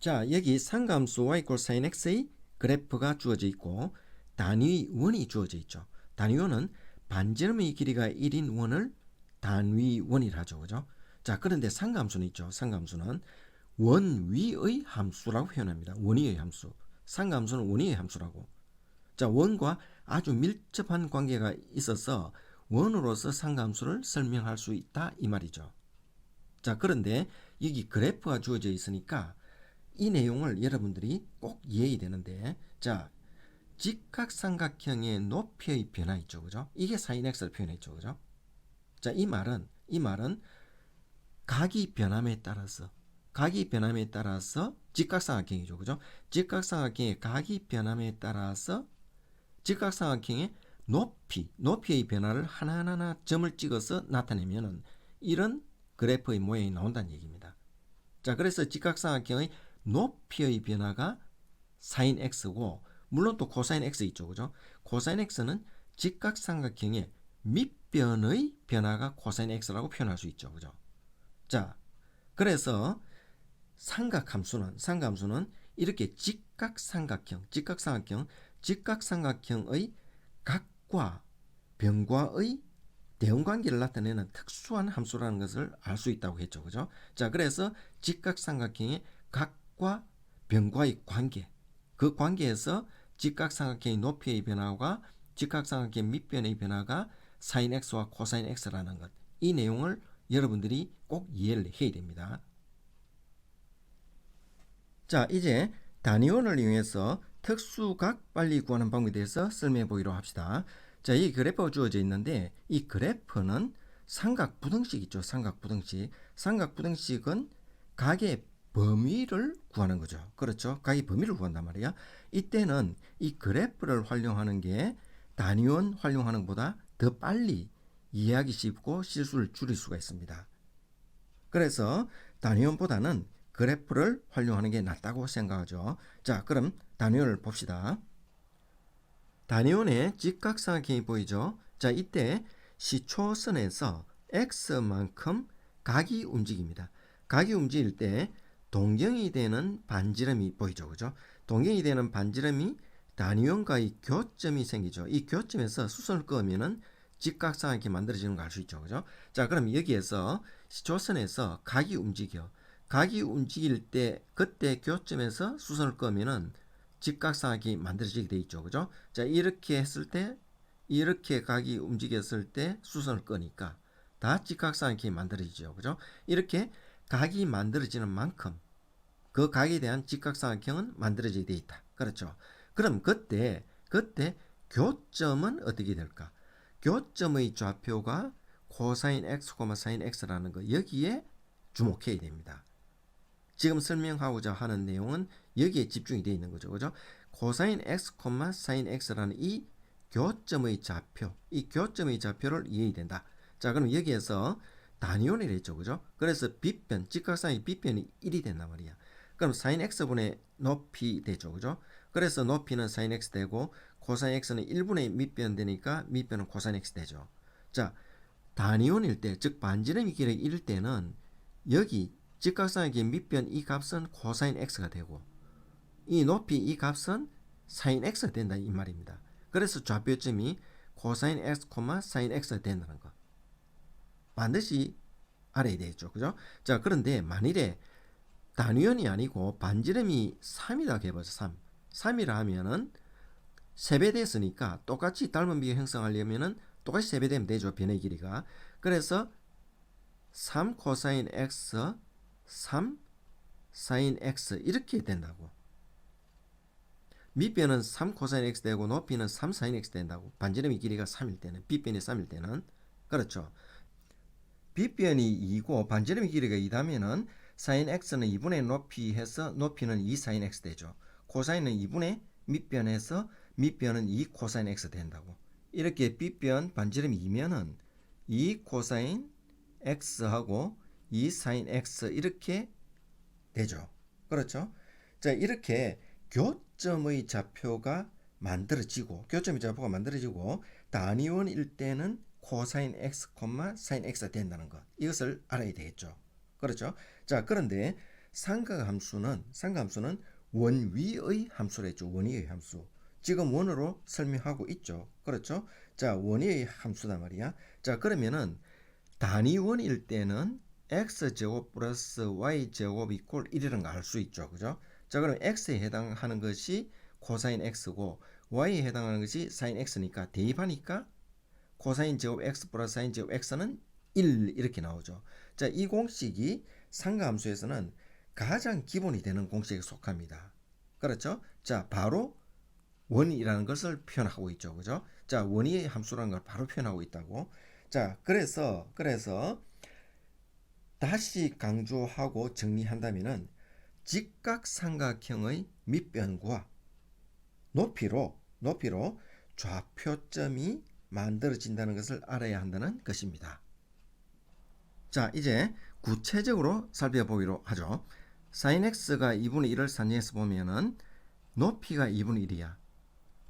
자, 여기 상감수 y = sin x의 그래프가 주어져 있고 단위 원이 주어져 있죠. 단위 원은 반지름의 길이가 1인 원을 단위 원이라 하죠. 그죠? 자, 그런데 상감수는 있죠. 상감수는 원 위의 함수라고 표현합니다. 원위의 함수. 상감수는 원위의 함수라고. 자, 원과 아주 밀접한 관계가 있어서 원으로서 상감수를 설명할 수 있다 이 말이죠. 자, 그런데 여기 그래프가 주어져 있으니까 이 내용을 여러분들이 꼭 이해해야 되는데, 자, 직각삼각형의 높이의 변화 있죠. 그죠? 이게 sin x를 표현했죠. 그죠? 자, 이 말은 각이 변함에 따라서 직각삼각형이죠. 그죠? 직각삼각형의 각이 변함에 따라서 직각삼각형의 높이의 변화를 하나하나 점을 찍어서 나타내면은 이런 그래프의 모양이 나온다는 얘기입니다. 자, 그래서 직각삼각형의 높이의 변화가 sin x고, 물론 또 코사인 x 있죠. 그죠? 코사인 x는 직각삼각형의 밑변의 변화가 코사인 x라고 표현할 수 있죠. 그죠? 자, 그래서 삼각함수는 이렇게 직각삼각형의 각과 변과의 대응관계를 나타내는 특수한 함수라는 것을 알 수 있다고 했죠. 그죠? 자, 그래서 직각삼각형의 각과 변과의 관계, 그 관계에서 직각삼각형의 높이의 변화와 직각삼각형의 밑변의 변화가 sin x와 코사인 x라는 것, 이 내용을 여러분들이 꼭 이해를 해야 됩니다. 자, 이제 단위원을 이용해서 특수각 빨리 구하는 방법에 대해서 설명해 보기로 합시다. 자, 이 그래프가 주어져 있는데 이 그래프는 삼각부등식 있죠. 삼각부등식은 각의 범위를 구하는 거죠. 그렇죠? 각의 범위를 구한단 말이야. 이때는 이 그래프를 활용하는 게 단위원 활용하는 것보다 더 빨리 이해하기 쉽고 실수를 줄일 수가 있습니다. 그래서 단위원보다는 그래프를 활용하는 게 낫다고 생각하죠. 자, 그럼 단위원을 봅시다. 단위원의 직각삼각형이 보이죠? 자, 이때 시초선에서 x만큼 각이 움직입니다. 각이 움직일 때 동경이 되는 반지름이 보이죠. 그죠? 동경이 되는 반지름이 단위원과의 교점이 생기죠. 이 교점에서 수선을 그으면은 직각삼각형이 만들어지는 거 알 수 있죠. 그죠? 자, 그럼 여기에서 시초선에서 각이 움직여. 각이 움직일 때 그때 교점에서 수선을 그으면은 직각삼각형이 만들어지게 돼 있죠. 그죠? 자, 이렇게 했을 때 이렇게 각이 움직였을 때 수선을 끄니까 다 직각삼각형이 만들어지죠. 그죠? 이렇게 각이 만들어지는 만큼 그 각에 대한 직각삼각형은 만들어지게 돼 있다. 그렇죠? 그럼 그때 교점은 어떻게 될까? 교점의 좌표가 코사인 x, 사인 x라는 거, 여기에 주목해야 됩니다. 지금 설명하고자 하는 내용은 여기에 집중이 되어 있는 거죠. 그죠? 코사인 x, 사인 x라는 이 교점의 좌표를 이해해야 된다. 자, 그럼 여기에서 단위원이라 했죠. 그죠? 그래서 빗변, 직각상의 빗변이 1이 된단 말이야. 그럼 사인 x분의 높이 되죠. 그죠? 그래서 높이는 사인 x 되고 코사인 x는 1분의 밑변 되니까 밑변은 코사인 x 되죠. 자, 단위원일 때, 즉 반지름이 길이 1일 때는 여기 직각삼각의 밑변 이 값은 코사인 x가 되고 이 높이 이 값은 사인 x가 된다 이 말입니다. 그래서 좌표점이 코사인 x, 사인 x가 된다는 거 반드시 알아야 되겠죠. 그죠? 자, 그런데 만일에 단위원이 아니고 반지름이 3이라고 해보죠. 3이라 하면은 3배 됐으니까 똑같이 닮은 비교 형성하려면은 똑같이 3배 되면 되죠. 변의 길이가. 그래서 3 코사인 x, 3 사인 x 이렇게 된다고. 밑변은 3 코사인 x 되고 높이는 3 사인 x 된다고. 반지름의 길이가 3일 때는, 빗변이 3일 때는. 그렇죠. 빗변이 2고 반지름의 길이가 2다면은 사인 x는 2분의 높이 해서 높이는 2 사인 x 되죠. 코사인은 2분의 밑변해서 밑변은 2 코사인 x 된다고. 이렇게 빗변 반지름이 2면은 2 코사인 x하고 2 사인 x 이렇게 되죠. 그렇죠? 자, 이렇게 교점의 좌표가 만들어지고 단위원일 때는 코사인 x, 사인 x가 된다는 것. 이것을 알아야 되겠죠. 그렇죠? 자, 그런데 상가함수는 원 위의 함수라 했죠. 원위의 함수. 지금 원으로 설명하고 있죠. 그렇죠? 자, 원위의 함수단 말이야. 자, 그러면은 단위 원일 때는 x제곱 플러스 y제곱 이퀄 1이라는 거 알 수 있죠. 그죠? 자, 그럼 x에 해당하는 것이 코사인 x고 y에 해당하는 것이 사인 x니까 대입하니까 코사인 제곱 x 플러스 사인 제곱 x는 1 이렇게 나오죠. 자, 이 공식이 상가함수에서는 가장 기본이 되는 공식에 속합니다. 그렇죠? 자, 바로 원이라는 것을 표현하고 있죠. 그죠? 자, 원의 함수라는 걸 바로 표현하고 있다고. 자, 그래서 다시 강조하고 정리한다면은 직각삼각형의 밑변과 높이로 좌표점이 만들어진다는 것을 알아야 한다는 것입니다. 자, 이제 구체적으로 살펴보기로 하죠. sin x가 2분의 1을 산정해서 보면은 높이가 2분의 1이야.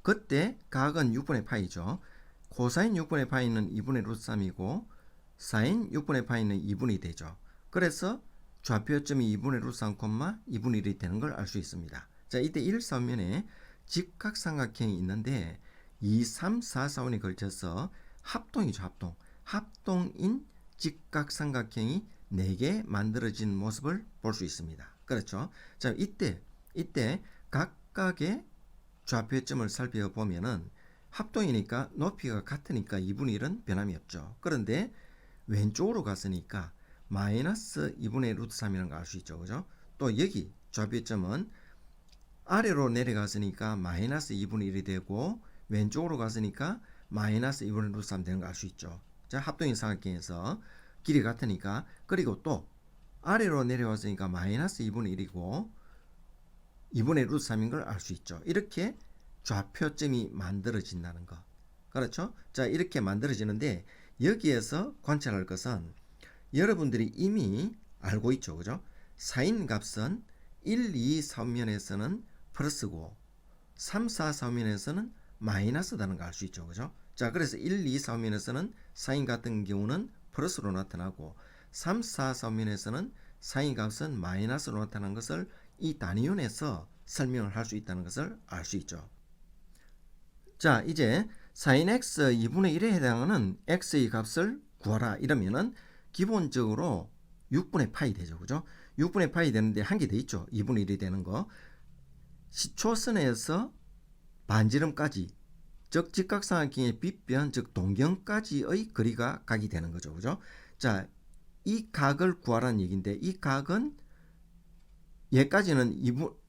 그때 각은 6분의 파이죠. 코사인 6분의 파이는 2분의 루트 3이고 사인 6분의 파이는 2분의 2 되죠. 그래서 좌표점이 2분의 루트 3, 2분의 1이 되는 걸 알 수 있습니다. 자, 이때 1, 3면에 직각삼각형이 있는데 2, 3, 4, 4원이 걸쳐서 합동이죠. 합동인 직각삼각형이 4개 만들어진 모습을 볼 수 있습니다. 그렇죠? 자, 이때 각각의 좌표점을 살펴보면은 합동이니까 높이가 같으니까 2분의 1은 변함이 없죠. 그런데 왼쪽으로 갔으니까 마이너스 2분의 루트 3이라는 걸 알 수 있죠. 그죠? 또 여기 좌표점은 아래로 내려갔으니까 마이너스 2분의 1이 되고 왼쪽으로 갔으니까 마이너스 2분의 루트 3 되는 걸 알 수 있죠. 자, 합동인 삼각형에서 길이 같으니까. 그리고 또 아래로 내려왔으니까 마이너스 2분의 1이고 2분의 루트 3인 걸 알 수 있죠. 이렇게 좌표점이 만들어진다는 거. 그렇죠? 자, 이렇게 만들어지는데 여기에서 관찰할 것은 여러분들이 이미 알고 있죠. 그죠? 사인 값은 1, 2, 3면에서는 플러스고 3, 4, 4면에서는 마이너스다는 걸 알 수 있죠. 그죠? 자, 그래서 1, 2, 3면에서는 사인 같은 경우는 플러스로 나타나고 3, 4, 3면에서는 사인 값은 마이너스로 나타나는 것을 이 단위원에서 설명을 할 수 있다는 것을 알 수 있죠. 자, 이제 sin x 2분의 1에 해당하는 x의 값을 구하라 이러면은 기본적으로 6분의 파이 되죠. 그죠? 6분의 파이 되는데 한 개 더 있죠. 2분의 1이 되는 거. 시초선에서 반지름까지, 즉 직각삼각형의 빗변, 즉 동경까지의 거리가 각이 되는 거죠. 그죠? 자, 이 각을 구하라는 얘기인데 이 각은 얘까지는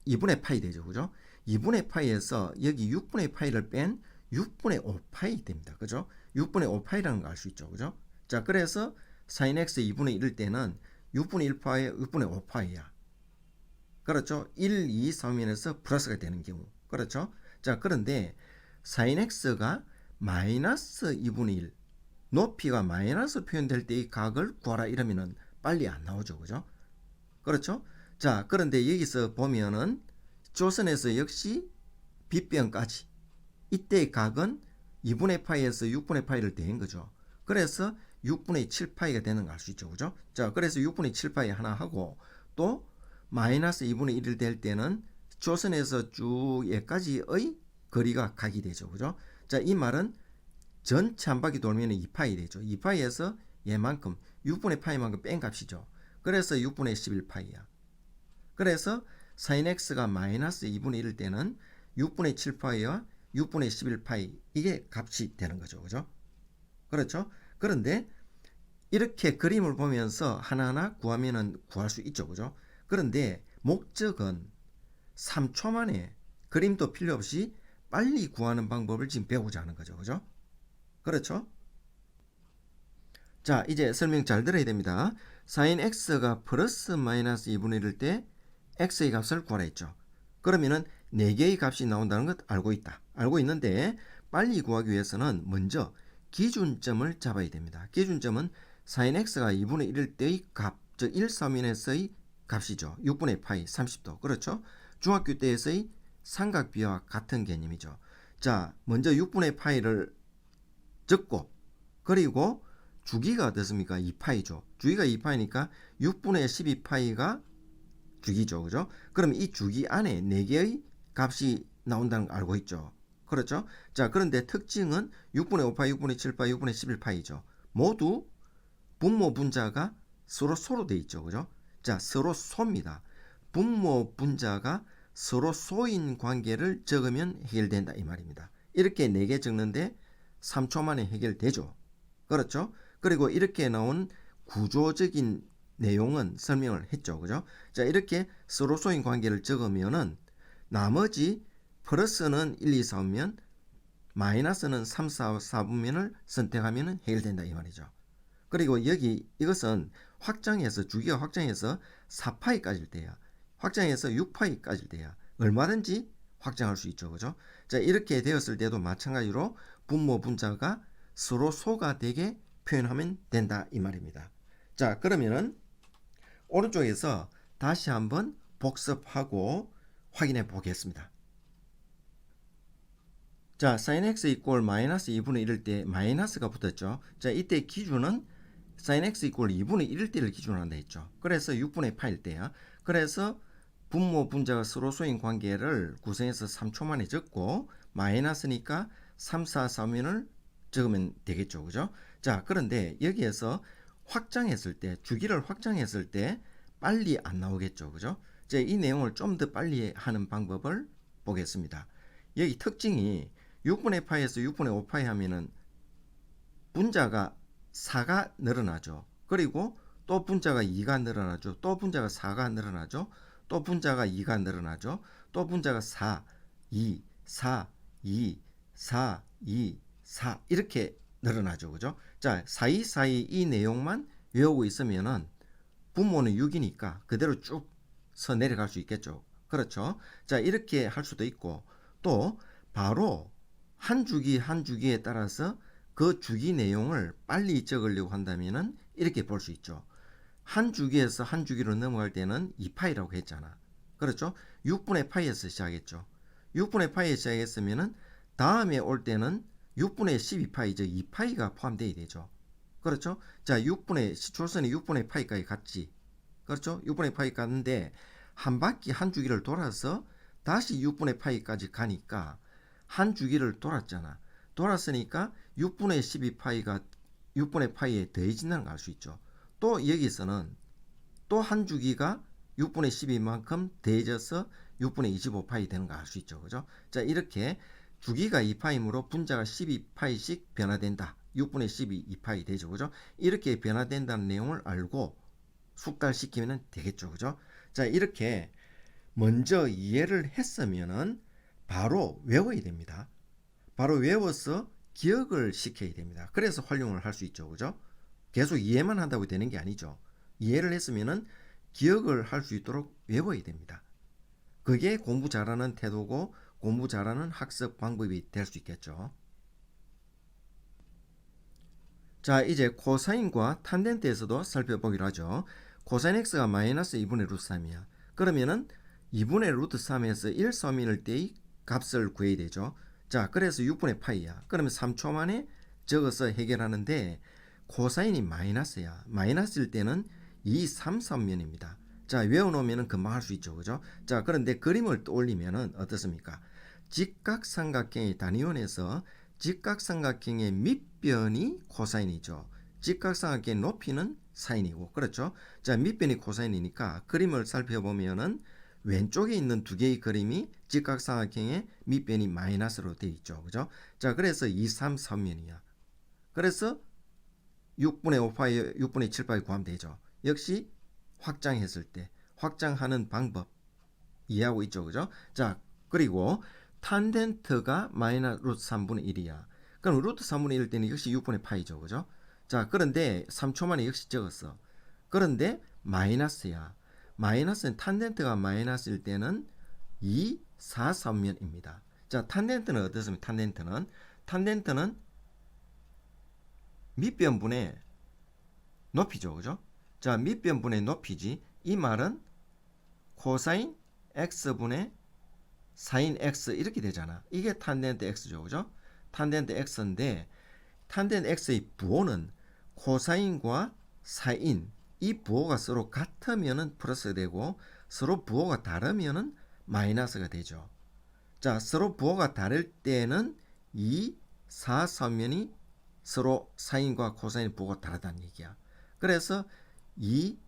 2분의 파이 되죠. 그죠? 2분의 파이에서 여기 6분의 파이를 뺀 6분의 5파이 됩니다. 그죠? 6분의 5파이라는 걸 알 수 있죠. 그죠? 자, 그래서 sin x 2분의 1일 때는 6분의 1파이 6분의 5파이야. 그렇죠? 1, 2, 3면에서 플러스가 되는 경우. 그렇죠? 자, 그런데 sin x가 마이너스 2분의 1, 높이가 마이너스 표현될 때 이 각을 구하라 이러면은 빨리 안 나오죠. 그죠? 그렇죠? 자, 그런데 여기서 보면은 조선에서 역시 빗변까지 이때의 각은 2분의 파이에서 6분의 파이를 더한 거죠. 그래서 6분의 7파이가 되는 걸 알 수 있죠. 그죠? 자, 그래서 6분의 7파이 하나 하고 또 마이너스 2분의 1을 될 때는 조선에서 쭉 여기까지의 거리가 각이 되죠. 그죠? 자, 이 말은 전체 한 바퀴 돌면 2파이 되죠. 2파이에서 얘만큼 6분의 파이만큼 뺀 값이죠. 그래서 6분의 11파이야. 그래서 sin x가 마이너스 2분의 1일 때는 6분의 7파이와 6분의 11파이 이게 값이 되는 거죠. 그죠? 그렇죠? 그런데 이렇게 그림을 보면서 하나하나 구하면은 구할 수 있죠. 그죠? 그런데 목적은 3초 만에 그림도 필요 없이 빨리 구하는 방법을 지금 배우자 하는 거죠. 그죠? 그렇죠? 자, 이제 설명 잘 들어야 됩니다. sin x가 플러스 마이너스 2분의 1일 때 x의 값을 구하라 했죠. 그러면은 4개의 값이 나온다는 것 알고 있다. 알고 있는데 빨리 구하기 위해서는 먼저 기준점을 잡아야 됩니다. 기준점은 sin x가 2분의 1일 때의 값, 즉 1, 3인에서의 값이죠. 6분의 파이 30도. 그렇죠? 중학교 때에서의 삼각비와 같은 개념이죠. 자, 먼저 6분의 파이를 적고 그리고 주기가 어떻습니까? 2파이죠. 주기가 2파이니까 6분의 12파이가 주기죠. 그죠? 그럼 이 주기 안에 4개의 값이 나온다는 거 알고 있죠. 그렇죠? 자, 그런데 특징은 6분의 5파이, 6분의 7파이, 6분의 11파이죠. 모두 분모 분자가 서로 소로 돼 있죠. 그죠? 자, 서로 소입니다. 분모 분자가 서로 소인 관계를 적으면 해결된다 이 말입니다. 이렇게 4개 적는데 3초 만에 해결되죠. 그렇죠? 그리고 이렇게 나온 구조적인 내용은 설명을 했죠. 그죠? 자, 이렇게 서로 소인 관계를 적으면은 나머지 플러스는 1, 2, 4면 마이너스는 3, 4, 4분면을 선택하면 해결된다 이 말이죠. 그리고 여기 이것은 확장해서 주기가 확장해서 4파이까지일 때야. 확장해서 6파이까지일 때야. 얼마든지 확장할 수 있죠. 그죠? 자, 이렇게 되었을 때도 마찬가지로 분모 분자가 서로 소가 되게 표현하면 된다 이 말입니다. 자, 그러면은 오른쪽에서 다시 한번 복습하고 확인해 보겠습니다. 자, sin x 이꼴 마이너스 2분의 1일 때 마이너스가 붙었죠. 자, 이때 기준은 sin x 이꼴 2분의 1일 때를 기준으로 한다 했죠. 그래서 6분의 8일 때야. 그래서 분모 분자가 서로 소인 관계를 구성해서 3초 만에 적고 마이너스니까 3, 4, 3면을 적으면 되겠죠. 그죠? 자, 그런데 여기에서 확장했을 때, 주기를 확장했을 때 빨리 안 나오겠죠. 그죠? 자, 이 내용을 좀 더 빨리 하는 방법을 보겠습니다. 여기 특징이 6분의 파이에서 6분의 5파이 하면은 분자가 4가 늘어나죠. 그리고 또 분자가 2가 늘어나죠. 또 분자가 4가 늘어나죠. 또 분자가 2가 늘어나죠. 또 분자가 4, 2, 4, 2, 4, 2, 4 이렇게 늘어나죠. 그죠? 자, 사이사이 이 내용만 외우고 있으면은 분모는 6이니까 그대로 쭉 서 내려갈 수 있겠죠. 그렇죠? 자, 이렇게 할 수도 있고 또 바로 한 주기 한 주기에 따라서 그 주기 내용을 빨리 적으려고 한다면은 이렇게 볼 수 있죠. 한 주기에서 한 주기로 넘어갈 때는 2파이라고 했잖아. 그렇죠? 6분의 파이에서 시작했죠. 6분의 파이에 시작했으면은 다음에 올 때는 6분의 12파이, 즉 2파이가 포함되어야 되죠. 그렇죠? 자, 6분의 시초선이 6분의 파이까지 갔지. 그렇죠? 6분의 파이 갔는데 한 바퀴 한 주기를 돌아서 다시 6분의 파이까지 가니까 한 주기를 돌았잖아. 돌았으니까 6분의 12파이가 6분의 파이에 더해진다는 걸 알 수 있죠. 또 여기서는 또 한 주기가 6분의 12만큼 더해져서 6분의 25파이 되는 걸 알 수 있죠. 그죠? 자, 이렇게 주기가 2파이므로 분자가 12파이씩 변화된다. 6분의 12, 2파이 되죠. 그죠? 이렇게 변화된다는 내용을 알고 숙달시키면 되겠죠. 그죠? 자, 이렇게 먼저 이해를 했으면은 바로 외워야 됩니다. 바로 외워서 기억을 시켜야 됩니다. 그래서 활용을 할 수 있죠. 그죠? 계속 이해만 한다고 되는 게 아니죠. 이해를 했으면은 기억을 할 수 있도록 외워야 됩니다. 그게 공부 잘하는 태도고 공부 잘하는 학습 방법이 될 수 있겠죠. 자, 이제 코사인과 탄젠트에서도 살펴보기로 하죠. 코사인 x가 마이너스 2분의 루트 3이야. 그러면은 2분의 루트 3에서 1 서민일 때의 값을 구해야 되죠. 자, 그래서 6분의 파이야. 그러면 3초 만에 적어서 해결하는데 코사인이 마이너스야. 마이너스일 때는 2, 3, 3면입니다. 자, 외워놓으면 금방 할 수 있죠. 그죠? 자, 그런데 그림을 떠올리면은 어떻습니까? 직각삼각형의 단위원에서 직각삼각형의 밑변이 코사인이죠. 직각삼각형의 높이는 사인이고, 그렇죠? 자, 밑변이 코사인이니까 그림을 살펴보면은 왼쪽에 있는 두 개의 그림이 직각삼각형의 밑변이 마이너스로 되어 있죠. 그죠? 자, 그래서 2, 3, 3면이야. 그래서 6분의 5파이, 6분의 7파이 구하면 되죠. 역시 확장했을 때 확장하는 방법 이해하고 있죠. 그죠? 자, 그리고 탄젠트가 마이너스 루트 3분의 1이야. 그럼 루트 3분의 1일 때는 역시 6분의 파이죠. 그죠? 자, 그런데 3초 만에 역시 적었어. 그런데 마이너스야. 마이너스는 탄젠트가 마이너스일 때는 2, 4, 3면입니다. 자, 탄젠트는 어떻습니까? 탄젠트는 밑변분의 높이죠. 그죠? 자, 밑변분의 높이지. 이 말은 코사인 x분의 사인 x 이렇게 되잖아. 이게 탄젠트 x죠. 그죠? 탄젠트 x인데 탄젠트 x의 부호는 코사인과 사인 이 부호가 서로 같으면은 플러스 되고 서로 부호가 다르면은 마이너스가 되죠. 자, 서로 부호가 다를 때는 이 4, 3면이 서로 사인과 코사인 부호가 다르다는 얘기야. 그래서 이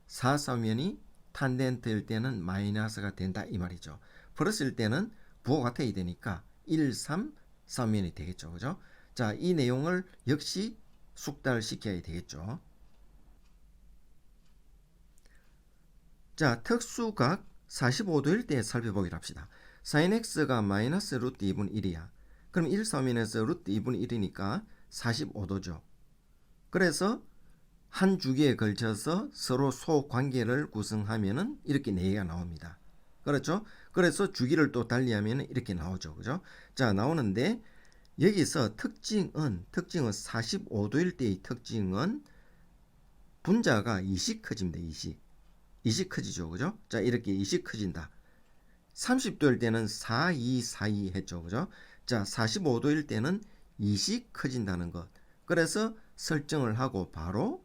4, 3면이 탄젠트일 때는 마이너스가 된다 이 말이죠. 플러스일 때는 부호가 같아야 되니까 1, 3, 3면이 되겠죠. 그죠? 자, 이 내용을 역시 숙달시켜야 되겠죠. 자, 특수각 45도일 때 살펴보기로 합시다. sin x가 마이너스 루트 2분의 1이야. 그럼 1, 3면에서 루트 2분의 1이니까 45도죠. 그래서 한 주기에 걸쳐서 서로 소관계를 구성하면은 이렇게 4개가 나옵니다. 그렇죠? 그래서 주기를 또 달리하면 이렇게 나오죠. 그죠? 자, 나오는데 여기서 특징은 45도일 때의 특징은 분자가 2씩 커집니다. 2씩 커지죠. 그죠? 자, 이렇게 2씩 커진다. 30도일 때는 4, 2, 4, 2 했죠. 그죠? 자, 45도일 때는 2씩 커진다는 것. 그래서 설정을 하고 바로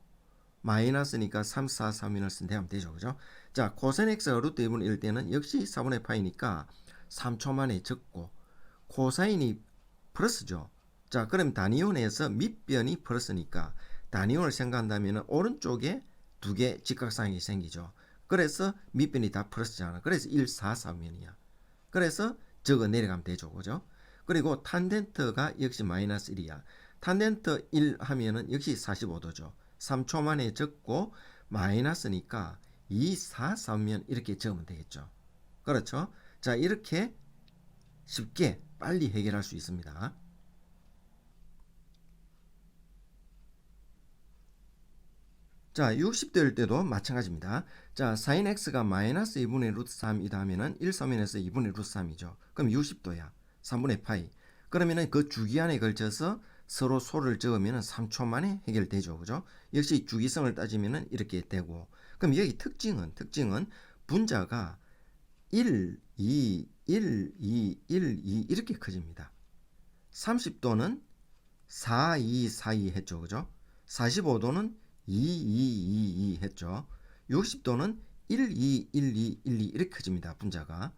마이너스니까 3, 4, 3-1 대하면 되죠. 그죠? 자, 코사인 x가 루트 2분의 1 때는 역시 4분의 파이니까 3초 만에 적고 코사인이 플러스죠. 자, 그럼 단위원에서 밑변이 플러스니까 단위원을 생각한다면 오른쪽에 두 개 직각상이 생기죠. 그래서 밑변이 다 플러스잖아. 그래서 1, 4, 3면이야. 그래서 적어 내려가면 되죠. 그죠? 그리고 탄젠트가 역시 마이너스 1이야. 탄젠트 1 하면은 역시 45도죠. 3초 만에 적고 마이너스니까 2, 4, 3면 이렇게 적으면 되겠죠. 그렇죠? 자, 이렇게 쉽게 빨리 해결할 수 있습니다. 자, 60도일 때도 마찬가지입니다. 자, sin x가 마이너스 2분의 루트 3이다 하면은 1서면에서 2분의 루트 3이죠. 그럼 60도야. 3분의 파이. 그러면은 그 주기 안에 걸쳐서 서로 소를 적으면 3초 만에 해결되죠. 그죠? 역시 주기성을 따지면 이렇게 되고. 그럼 여기 특징은 분자가 1, 2, 1, 2, 1, 2 이렇게 커집니다. 30도는 4, 2, 4, 2 했죠. 그죠? 45도는 2, 2, 2, 2 했죠. 60도는 1, 2, 1, 2, 1, 2 이렇게 커집니다. 분자가.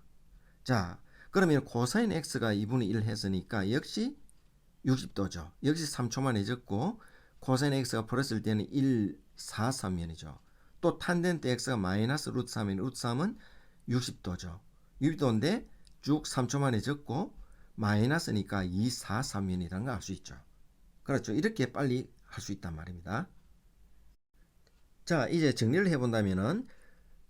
자, 그러면 코사인 x가 2분의 1 했으니까 역시 60도죠. 역시 3초 만에 적고 코사인 x가 플러스일 때는 1, 4, 3면이죠. 또 탄젠트 x가 마이너스 루트 3면 루트 3은 60도죠. 60도인데 쭉 3초 만에 적고 마이너스니까 2, 4, 3면이라는 걸 알 수 있죠. 그렇죠. 이렇게 빨리 할 수 있단 말입니다. 자, 이제 정리를 해본다면은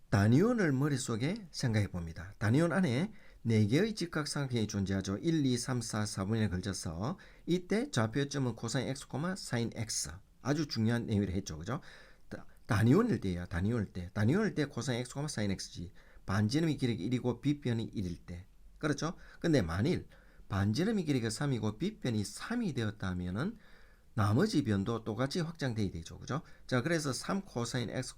단위원을 머릿속에 생각해 봅니다. 단위원 안에 4개의 직각삼각형이 존재하죠. 1, 2, 3, 4, 4분에 걸쳐서 이때 좌표점은 코사인 x, 사인 x. 아주 중요한 내용을 했죠. 그죠? 단위원일 때야. 단위원일 때 코사인 x, 사인 x지. 반지름이 길이가 1이고 빗변이 1일 때. 그렇죠? 근데 만일 반지름이 길이가 3이고 빗변이 3이 되었다면은 나머지 변도 똑같이 확장돼야 되죠. 그죠? 자, 그래서 3 코사인 x,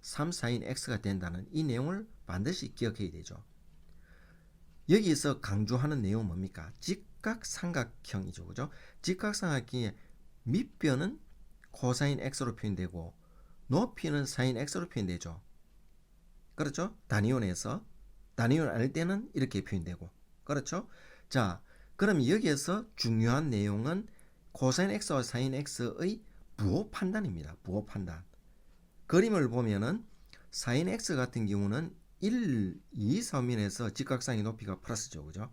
3 사인 x가 된다는 이 내용을 반드시 기억해야 되죠. 여기서 강조하는 내용은 뭡니까? 직각삼각형이죠. 그죠? 직각삼각형의 밑변은 코사인 x로 표현되고 높이는 사인 x로 표현되죠. 그렇죠? 단위원에서 단위원 아닐 때는 이렇게 표현되고. 그렇죠? 자, 그럼 여기에서 중요한 내용은 코사인 x와 사인 x의 부호 판단입니다. 부호 판단. 그림을 보면은 사인 x 같은 경우는 1, 2, 3면에서 직각상의 높이가 플러스죠. 그죠?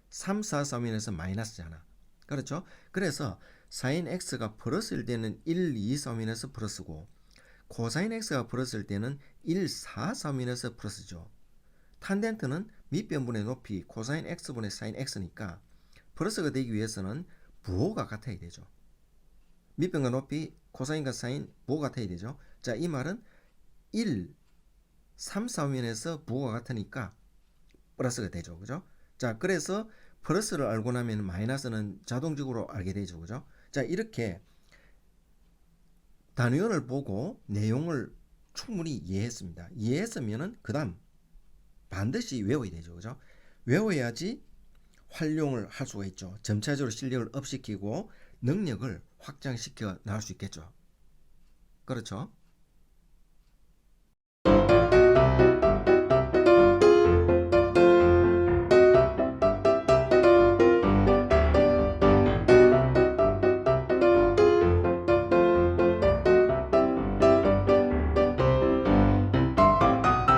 3, 4, 3면에서 마이너스잖아. 그렇죠? 그래서 사인 x가 플러스일 때는 1, 2, 3면에서 플러스고 코사인 x가 플러스일 때는 1, 4, 3면에서 플러스죠. 탄젠트는 밑변분의 높이 코사인 x분의 사인 x니까 플러스가 되기 위해서는 부호가 같아야 되죠. 밑변과 높이 코사인과 사인 부호가 같아야 되죠. 자, 이 말은 1, 3, 4면에서 부호가 같으니까 플러스가 되죠. 그죠? 자, 그래서 플러스를 알고 나면 마이너스는 자동적으로 알게 되죠. 그죠? 자, 이렇게 단위원을 보고 내용을 충분히 이해했습니다. 이해했으면은 그다음 반드시 외워야 되죠. 그죠? 외워야지 활용을 할 수가 있죠. 점차적으로 실력을 업시키고 능력을 확장시켜 나갈 수 있겠죠. 그렇죠?